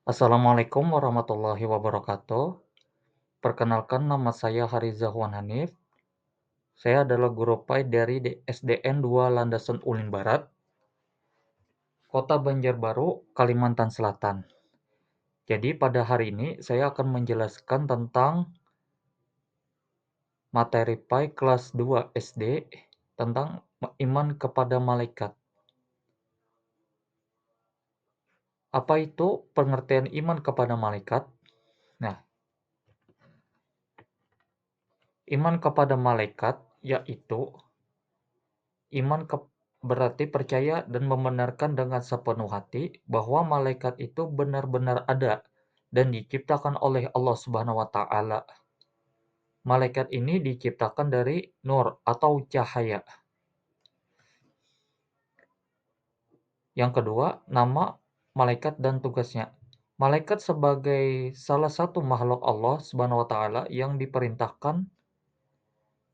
Assalamualaikum warahmatullahi wabarakatuh. Perkenalkan nama saya Harizahwan Hanif. Saya adalah guru PAI dari SDN 2 Landasan Ulin Barat, Kota Banjarbaru, Kalimantan Selatan. Jadi pada hari ini saya akan menjelaskan tentang materi PAI kelas 2 SD tentang iman kepada malaikat. Apa itu pengertian iman kepada malaikat? Nah, iman kepada malaikat yaitu iman berarti percaya dan membenarkan dengan sepenuh hati bahwa malaikat itu benar-benar ada dan diciptakan oleh Allah Subhanahu wa taala. Malaikat ini diciptakan dari nur atau cahaya. Yang kedua, nama malaikat dan tugasnya. Malaikat sebagai salah satu makhluk Allah Subhanahu wa taala yang diperintahkan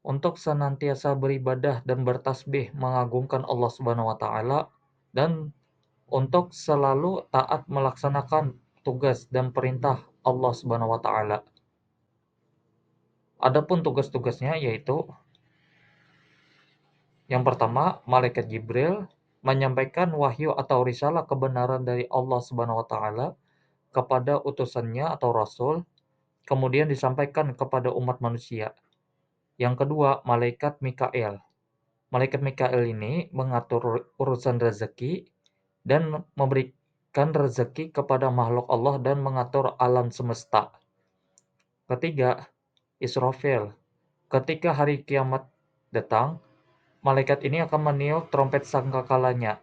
untuk senantiasa beribadah dan bertasbih mengagungkan Allah Subhanahu wa taala dan untuk selalu taat melaksanakan tugas dan perintah Allah Subhanahu wa taala. Adapun tugas-tugasnya yaitu yang pertama, malaikat Jibril menyampaikan wahyu atau risalah kebenaran dari Allah Subhanahu wa taala kepada utusannya atau rasul, kemudian disampaikan kepada umat manusia. Yang kedua, malaikat Mikael. Malaikat Mikael ini mengatur urusan rezeki dan memberikan rezeki kepada makhluk Allah dan mengatur alam semesta. Ketiga, Israfil. Ketika hari kiamat datang, malaikat ini akan meniup trompet sangkakalanya.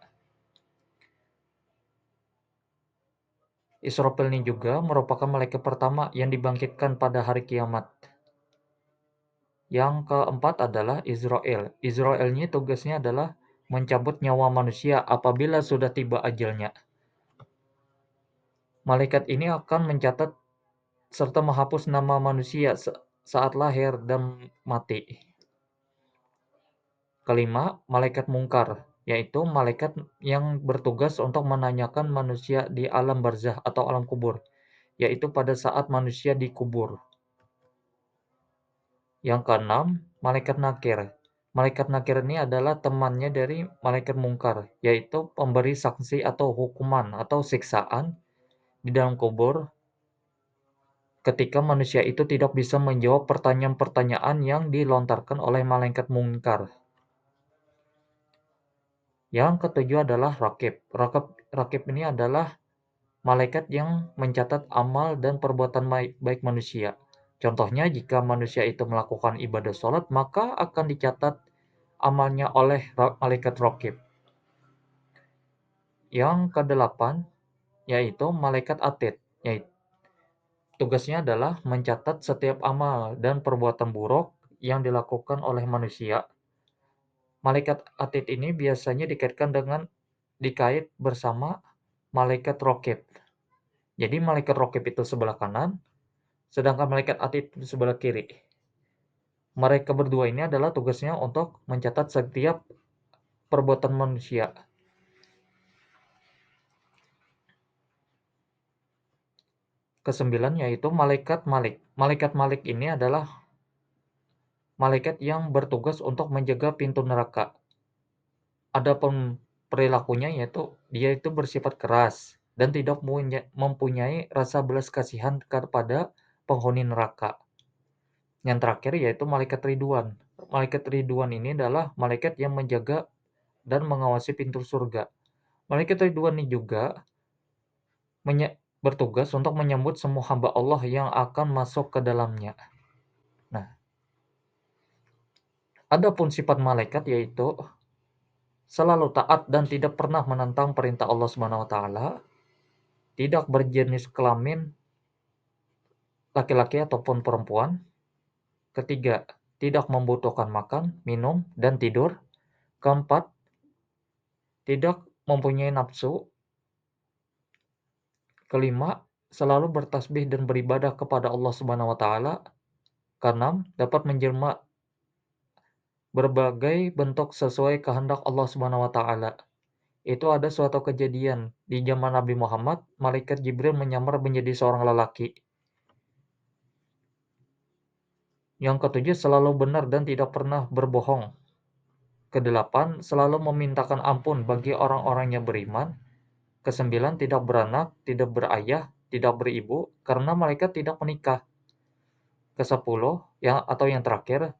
Israfil ini juga merupakan malaikat pertama yang dibangkitkan pada hari kiamat. Yang keempat adalah Israel. Israel ini tugasnya adalah mencabut nyawa manusia apabila sudah tiba ajalnya. Malaikat ini akan mencatat serta menghapus nama manusia saat lahir dan mati. Kelima, malaikat mungkar, yaitu malaikat yang bertugas untuk menanyakan manusia di alam barzah atau alam kubur, yaitu pada saat manusia dikubur. Yang keenam, malaikat nakir. Malaikat nakir ini adalah temannya dari malaikat mungkar, yaitu pemberi sanksi atau hukuman atau siksaan di dalam kubur ketika manusia itu tidak bisa menjawab pertanyaan-pertanyaan yang dilontarkan oleh malaikat mungkar. Yang ketujuh adalah rakib. Rakib ini adalah malaikat yang mencatat amal dan perbuatan baik manusia. Contohnya, jika manusia itu melakukan ibadah sholat, maka akan dicatat amalnya oleh malaikat rakib. Yang kedelapan, yaitu malaikat atid. Tugasnya adalah mencatat setiap amal dan perbuatan buruk yang dilakukan oleh manusia. Malaikat atid ini biasanya dikait bersama malaikat rakib. Jadi malaikat rakib itu sebelah kanan, sedangkan malaikat atid itu sebelah kiri. Mereka berdua ini adalah tugasnya untuk mencatat setiap perbuatan manusia. Kesembilan yaitu malaikat Malik. Malaikat Malik ini adalah malaikat yang bertugas untuk menjaga pintu neraka. Adapun perilakunya yaitu dia itu bersifat keras dan tidak mempunyai rasa belas kasihan kepada penghuni neraka. Yang terakhir yaitu malaikat Ridwan. Malaikat Ridwan ini adalah malaikat yang menjaga dan mengawasi pintu surga. Malaikat Ridwan ini juga bertugas untuk menyambut semua hamba Allah yang akan masuk ke dalamnya. Nah, adapun sifat malaikat yaitu selalu taat dan tidak pernah menentang perintah Allah Subhanahu wa taala, tidak berjenis kelamin laki-laki ataupun perempuan. Ketiga, tidak membutuhkan makan, minum, dan tidur. Keempat, tidak mempunyai nafsu. Kelima, selalu bertasbih dan beribadah kepada Allah Subhanahu wa taala. Keenam, dapat menjelma berbagai bentuk sesuai kehendak Allah Subhanahu wa taala. Itu ada suatu kejadian di zaman Nabi Muhammad, malaikat Jibril menyamar menjadi seorang lelaki. Yang ketujuh, selalu benar dan tidak pernah berbohong. Kedelapan, selalu memintakan ampun bagi orang-orang yang beriman. Kesembilan, tidak beranak, tidak berayah, tidak beribu, karena malaikat tidak menikah. Kesepuluh, yang terakhir,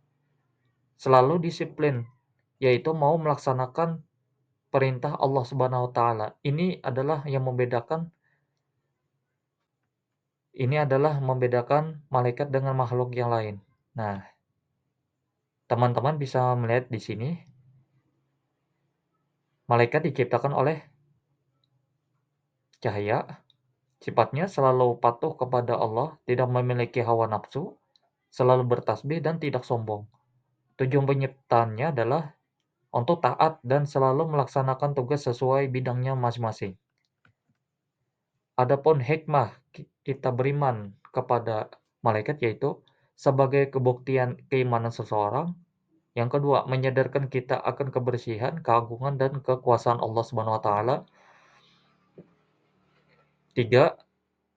selalu disiplin, yaitu mau melaksanakan perintah Allah Subhanahu wa taala. Ini adalah membedakan malaikat dengan makhluk yang lain. Nah, teman-teman bisa melihat di sini, malaikat diciptakan oleh cahaya, sifatnya selalu patuh kepada Allah, tidak memiliki hawa nafsu, selalu bertasbih dan tidak sombong. Tujuan penciptaannya adalah untuk taat dan selalu melaksanakan tugas sesuai bidangnya masing-masing. Adapun hikmah kita beriman kepada malaikat yaitu sebagai kebuktian keimanan seseorang. Yang kedua, menyadarkan kita akan kebersihan, keagungan, dan kekuasaan Allah Subhanahu wa taala. Tiga,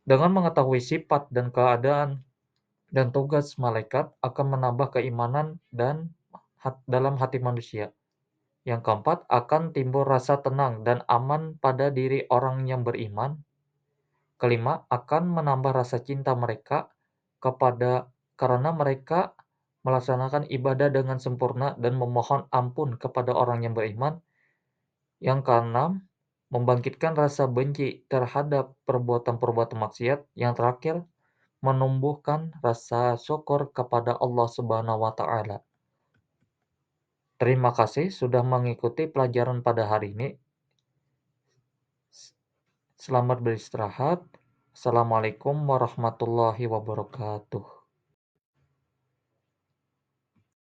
dengan mengetahui sifat dan keadaan dan tugas malaikat akan menambah keimanan dan dalam hati manusia. Yang keempat, akan timbul rasa tenang dan aman pada diri orang yang beriman. Kelima, akan menambah rasa cinta mereka karena mereka melaksanakan ibadah dengan sempurna dan memohon ampun kepada orang yang beriman. Yang keenam, membangkitkan rasa benci terhadap perbuatan-perbuatan maksiat. Yang terakhir, menumbuhkan rasa syukur kepada Allah Subhanahu wa taala. Terima kasih sudah mengikuti pelajaran pada hari ini. Selamat beristirahat. Assalamualaikum warahmatullahi wabarakatuh.